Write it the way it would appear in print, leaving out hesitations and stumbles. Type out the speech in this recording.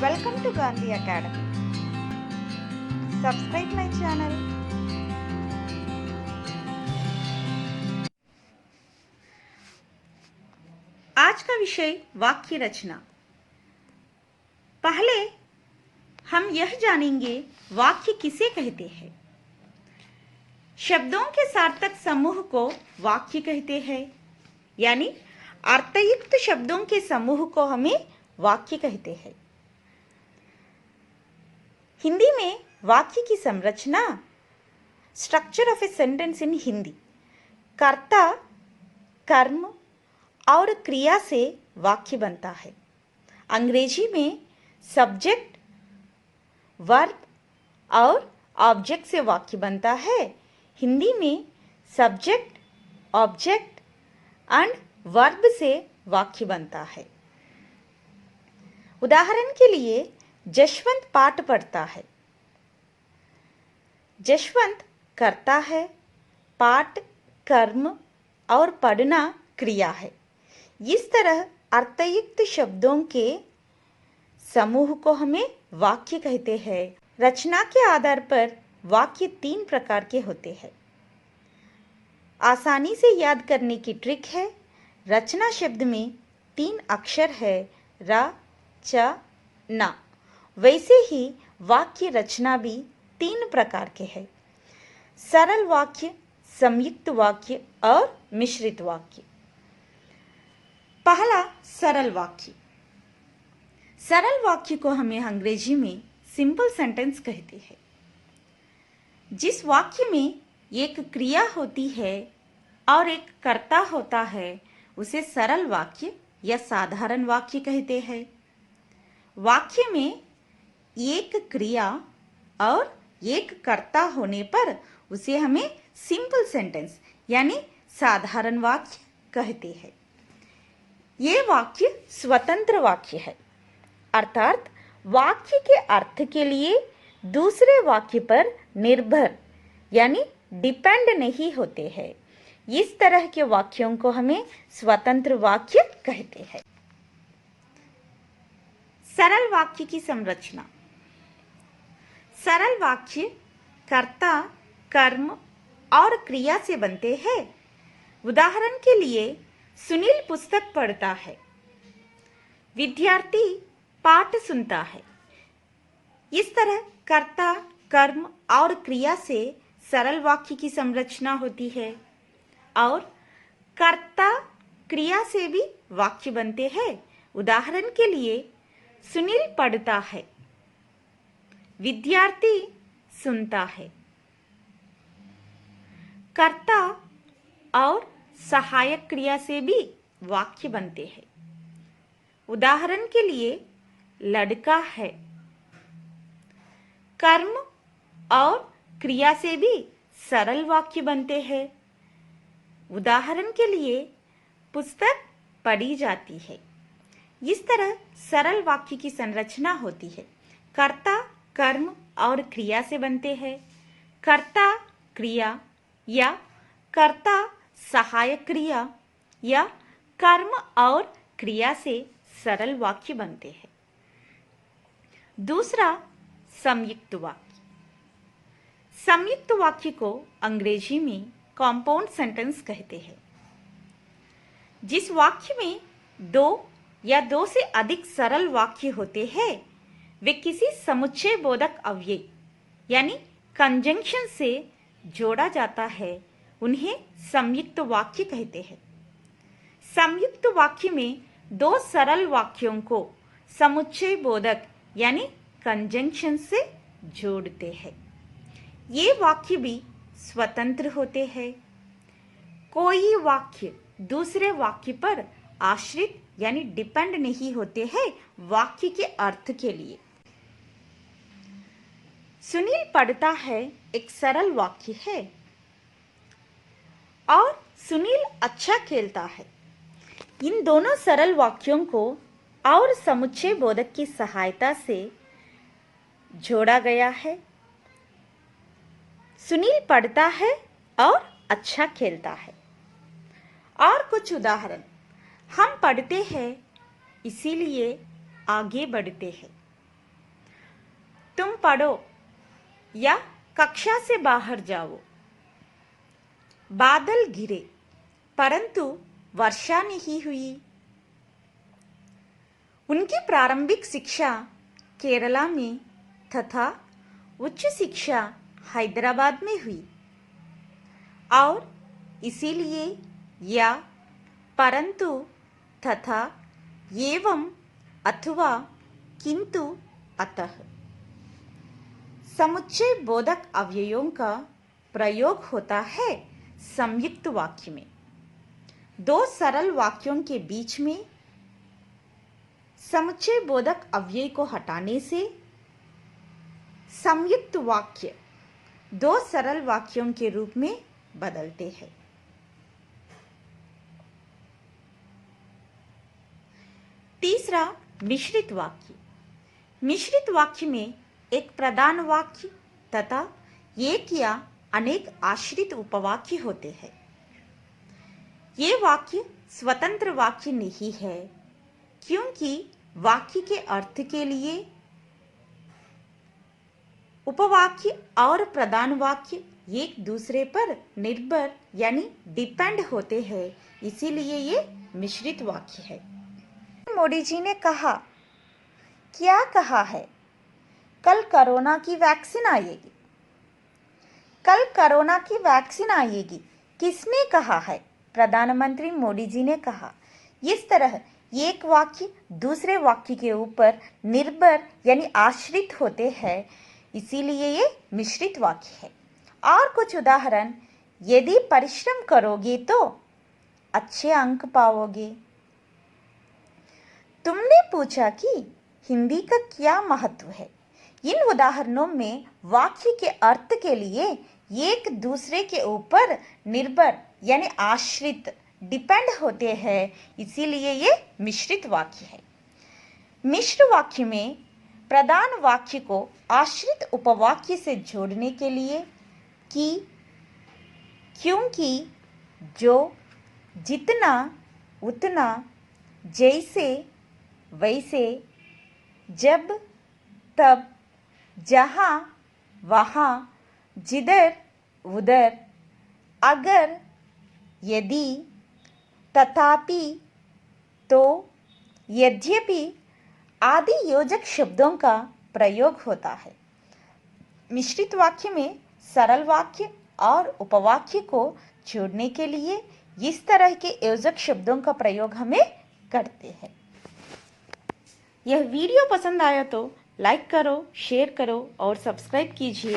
Welcome to Gandhi Academy. Subscribe my channel. आज का विषय वाक्य रचना। पहले हम यह जानेंगे वाक्य किसे कहते हैं। शब्दों के सार्थक समूह को वाक्य कहते हैं, यानी अर्थयुक्त शब्दों के समूह को हमें वाक्य कहते हैं। हिंदी में वाक्य की संरचना, structure of a sentence in Hindi, कर्ता, कर्म और क्रिया से वाक्य बनता है। अंग्रेजी में सब्जेक्ट, वर्ब और ऑब्जेक्ट से वाक्य बनता है। हिंदी में सब्जेक्ट, ऑब्जेक्ट एंड वर्ब से वाक्य बनता है। उदाहरण के लिए जशवंत पाठ पढ़ता है। जशवंत करता है, पाठ कर्म और पढ़ना क्रिया है। इस तरह अर्थयुक्त शब्दों के समूह को हमें वाक्य कहते हैं। रचना के आधार पर वाक्य 3 प्रकार के होते हैं। आसानी से याद करने की ट्रिक है, रचना शब्द में 3 अक्षर है, र, च, न। वैसे ही वाक्य रचना भी 3 प्रकार के हैं, सरल वाक्य, संयुक्त वाक्य और मिश्रित वाक्य। पहला सरल वाक्य। सरल वाक्य को हमें अंग्रेजी में सिंपल सेंटेंस कहते हैं। जिस वाक्य में एक क्रिया होती है और एक कर्ता होता है उसे सरल वाक्य या साधारण वाक्य कहते हैं। वाक्य में एक क्रिया और एक कर्ता होने पर उसे हमें सिंपल सेंटेंस यानी साधारण वाक्य कहते हैं। ये वाक्य स्वतंत्र वाक्य है, अर्थात वाक्य के अर्थ के लिए दूसरे वाक्य पर निर्भर यानी डिपेंड नहीं होते हैं। इस तरह के वाक्यों को हमें स्वतंत्र वाक्य कहते हैं। सरल वाक्य की संरचना। सरल वाक्य कर्ता, कर्म और क्रिया से बनते हैं। उदाहरण के लिए सुनील पुस्तक पढ़ता है, विद्यार्थी पाठ सुनता है। इस तरह कर्ता, कर्म और क्रिया से सरल वाक्य की संरचना होती है और कर्ता क्रिया से भी वाक्य बनते हैं। उदाहरण के लिए सुनील पढ़ता है, विद्यार्थी सुनता है। कर्ता और सहायक क्रिया से भी वाक्य बनते हैं। उदाहरण के लिए लड़का है। कर्म और क्रिया से भी सरल वाक्य बनते हैं। उदाहरण के लिए पुस्तक पढ़ी जाती है। इस तरह सरल वाक्य की संरचना होती है। कर्ता कर्म और क्रिया से बनते हैं। कर्ता क्रिया या कर्ता सहायक क्रिया या कर्म और क्रिया से सरल वाक्य बनते हैं। दूसरा संयुक्त वाक्य। संयुक्त वाक्य को अंग्रेजी में कंपाउंड सेंटेंस कहते हैं। जिस वाक्य में 2 या 2 से अधिक सरल वाक्य होते हैं वे किसी समुच्चय बोधक अव्यय यानी कंजंक्शन से जोड़ा जाता है, उन्हें संयुक्त वाक्य कहते हैं। संयुक्त वाक्य में 2 सरल वाक्यों को समुच्चय बोधक यानी कंजंक्शन से जोड़ते हैं। ये वाक्य भी स्वतंत्र होते हैं। कोई वाक्य दूसरे वाक्य पर आश्रित यानी डिपेंड नहीं होते हैं वाक्य के अर्थ के लिए। सुनील पढ़ता है एक सरल वाक्य है और सुनील अच्छा खेलता है। इन दोनों सरल वाक्यों को और समुच्चय बोधक की सहायता से जोड़ा गया है। सुनील पढ़ता है और अच्छा खेलता है। और कुछ उदाहरण, हम पढ़ते हैं इसीलिए आगे बढ़ते हैं। तुम पढ़ो या कक्षा से बाहर जाओ। बादल गिरे परंतु वर्षा नहीं हुई। उनकी प्रारंभिक शिक्षा केरला में तथा उच्च शिक्षा हैदराबाद में हुई और इसीलिए या परंतु तथा एवं अथवा किंतु अतः समुच्चय बोधक अव्ययों का प्रयोग होता है संयुक्त वाक्य में। दो सरल वाक्यों के बीच में समुच्चय बोधक अव्यय को हटाने से संयुक्त वाक्य दो सरल वाक्यों के रूप में बदलते हैं। तीसरा, मिश्रित वाक्य। मिश्रित वाक्य में एक प्रधान वाक्य तथा एक या अनेक आश्रित उपवाक्य होते हैं। ये वाक्य स्वतंत्र वाक्य नहीं है क्योंकि वाक्य के अर्थ के लिए उपवाक्य और प्रधान वाक्य एक दूसरे पर निर्भर यानी डिपेंड होते हैं, इसीलिए ये मिश्रित वाक्य है। मोदी जी ने कहा, क्या कहा है? कल कोरोना की वैक्सीन आएगी। कल कोरोना की वैक्सीन आएगी किसने कहा है? प्रधानमंत्री मोदी जी ने कहा। इस तरह एक वाक्य दूसरे वाक्य के ऊपर निर्भर यानी आश्रित होते हैं, इसीलिए ये मिश्रित वाक्य है। और कुछ उदाहरण, यदि परिश्रम करोगे तो अच्छे अंक पाओगे। तुमने पूछा कि हिंदी का क्या महत्व है। इन उदाहरणों में वाक्य के अर्थ के लिए एक दूसरे के ऊपर निर्भर यानी आश्रित डिपेंड होते हैं, इसीलिए ये मिश्रित वाक्य है। मिश्र वाक्य में प्रधान वाक्य को आश्रित उपवाक्य से जोड़ने के लिए कि, क्योंकि, जो, जितना, उतना, जैसे, वैसे, जब, तब, जहाँ, वहाँ, जिधर, उधर, अगर, यदि, तथापि, तो, यद्यपि आदि योजक शब्दों का प्रयोग होता है। मिश्रित वाक्य में सरल वाक्य और उपवाक्य को जोड़ने के लिए इस तरह के योजक शब्दों का प्रयोग हमें करते हैं। यह वीडियो पसंद आया तो लाइक करो, शेयर करो और सब्सक्राइब कीजिए।